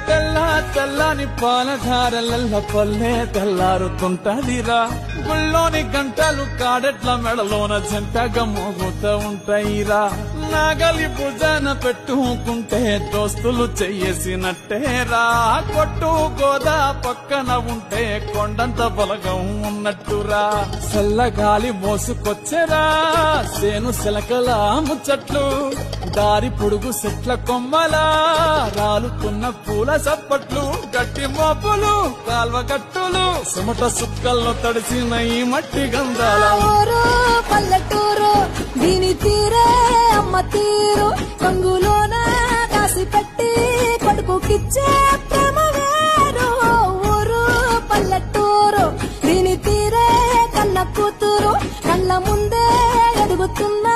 తెల్ల తెల్లని పాలధారలల్ల పల్లె తెల్లారుతుంటదిరా గుళ్ళోని గంటలు కాడెట్ల మెడలోన జంటగా మోగుతూ ఉంటాయిరా నాగలి భుజాన పెట్టుకుంటే దోస్తులు చెయ్యేసినట్టేరా కొట్టు గోదా పక్కన ఉంటే కొండంత బలగం ఉన్నట్టురా చల్లగాలి మోసుకొచ్చెరా సేను సెలకల ముచ్చట్లు దారి పొడుగు చెట్ల కొమ్మలా రాలుతున్న పూల సప్పట్లు గట్టి మోపులు కాల్వ గట్టులు చెమట సుక్కల్లో తడిసిన ఈ మట్టి గంధాల ఊరు పల్లెటూరు దీని తీరే అమ్మ తీరు కంగులోన కాసి పెట్టి కొడుకుకిచ్చే ప్రేమ వేరు ఊరు పల్లెటూరు దీని తీరే కన్న కూతురు కళ్ళ ముందే ఎదుగుతున్న